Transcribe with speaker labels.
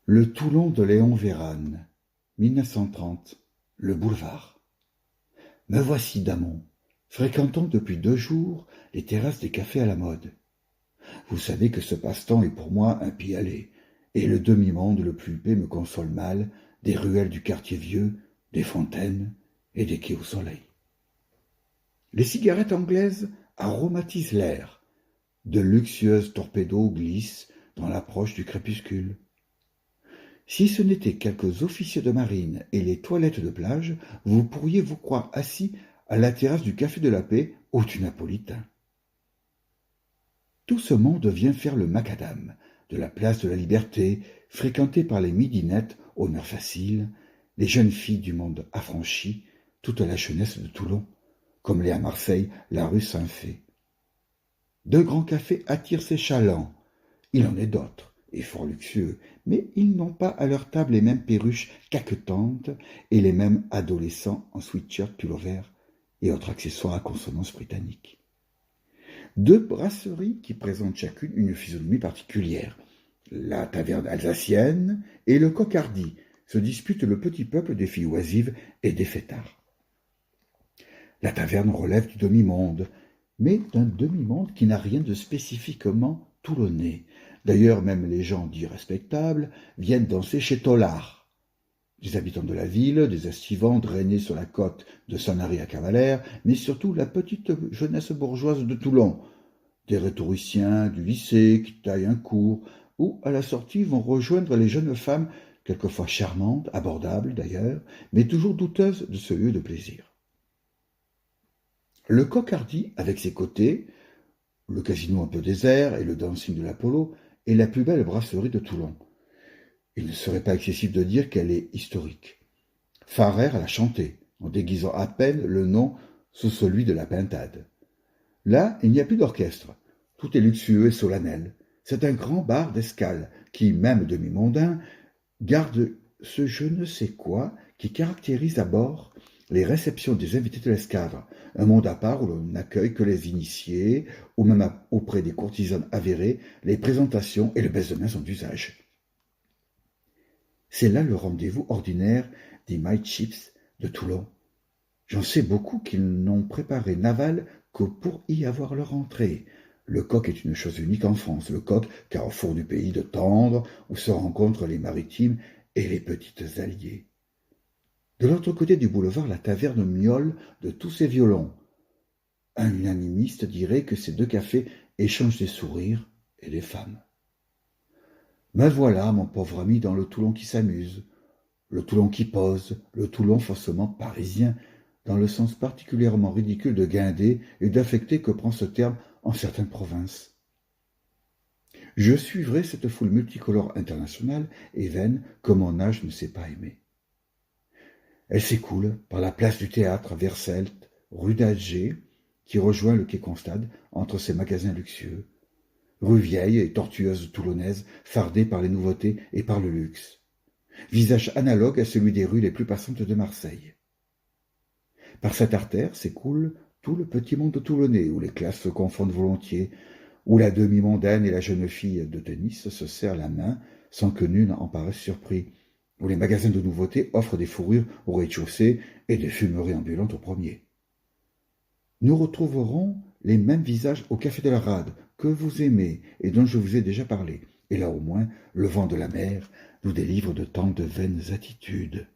Speaker 1: Le Toulon de Léon Vérane, 1930, le boulevard. Me voici d'Amont, fréquentant depuis 2 jours les terrasses des cafés à la mode. Vous savez que ce passe-temps est pour moi un pis-aller, et le demi-monde le plus huppé me console mal des ruelles du quartier vieux, des fontaines et des quais au soleil. Les cigarettes anglaises aromatisent l'air, de luxueuses torpédos glissent dans l'approche du crépuscule. Si ce n'était quelques officiers de marine et les toilettes de plage, vous pourriez vous croire assis à la terrasse du Café de la Paix ou du Napolitain. Tout ce monde vient faire le macadam de la place de la Liberté, fréquentée par les midinettes aux mœurs faciles, les jeunes filles du monde affranchi, toute la jeunesse de Toulon, comme l'est à Marseille la rue Saint-Fé. 2 grands cafés attirent ces chalands. Il en est d'autres, et fort luxueux, mais ils n'ont pas à leur table les mêmes perruches caquetantes et les mêmes adolescents en sweatshirt pull-over et autres accessoires à consonance britannique. 2 brasseries qui présentent chacune une physionomie particulière. La taverne alsacienne et le Cocardi se disputent le petit peuple des filles oisives et des fêtards. La taverne relève du demi-monde, mais d'un demi-monde qui n'a rien de spécifiquement toulonnais. D'ailleurs, même les gens dits respectables viennent danser chez Tollard. Des habitants de la ville, des estivants drainés sur la côte de Sanary à Cavalère, mais surtout la petite jeunesse bourgeoise de Toulon, des rhétoriciens du lycée qui taillent un cours, ou à la sortie vont rejoindre les jeunes femmes, quelquefois charmantes, abordables d'ailleurs, mais toujours douteuses de ce lieu de plaisir. Le Cocardi, avec ses côtés, le casino un peu désert et le dancing de l'Apollo, est la plus belle brasserie de Toulon. Il ne serait pas excessif de dire qu'elle est historique. Farrer l'a chantée, en déguisant à peine le nom sous celui de la pintade. Là, il n'y a plus d'orchestre. Tout est luxueux et solennel. C'est un grand bar d'escale qui, même demi-mondain, garde ce je ne sais quoi qui caractérise à bord les réceptions des invités de l'escadre, un monde à part où l'on n'accueille que les initiés, ou même auprès des courtisanes avérées, les présentations et le baise-de-main sont d'usage. C'est là le rendez-vous ordinaire des My Chips de Toulon. J'en sais beaucoup qu'ils n'ont préparé Naval que pour y avoir leur entrée. Le coq est une chose unique en France, le coq, carrefour du pays de Tendre, où se rencontrent les maritimes et les petites alliées. De l'autre côté du boulevard, la taverne miaule de tous ses violons. Un unanimiste dirait que ces 2 cafés échangent des sourires et des femmes. Me voilà, mon pauvre ami, dans le Toulon qui s'amuse, le Toulon qui pose, le Toulon faussement parisien, dans le sens particulièrement ridicule de guindé et d'affecté que prend ce terme en certaines provinces. Je suivrai cette foule multicolore internationale et vaine que mon âge ne sait pas aimer. Elle s'écoule par la place du Théâtre vers Celte, rue d'Alger, qui rejoint le quai Constade entre ses magasins luxueux, rue vieille et tortueuse toulonnaise, fardée par les nouveautés et par le luxe, visage analogue à celui des rues les plus passantes de Marseille. Par cette artère s'écoule tout le petit monde toulonnais, où les classes se confondent volontiers, où la demi-mondaine et la jeune fille de tennis se serrent la main sans que nul en paraisse surpris, où les magasins de nouveautés offrent des fourrures au rez-de-chaussée et des fumeries ambulantes au premier. Nous retrouverons les mêmes visages au Café de la Rade, que vous aimez et dont je vous ai déjà parlé, et là au moins le vent de la mer nous délivre de tant de vaines attitudes.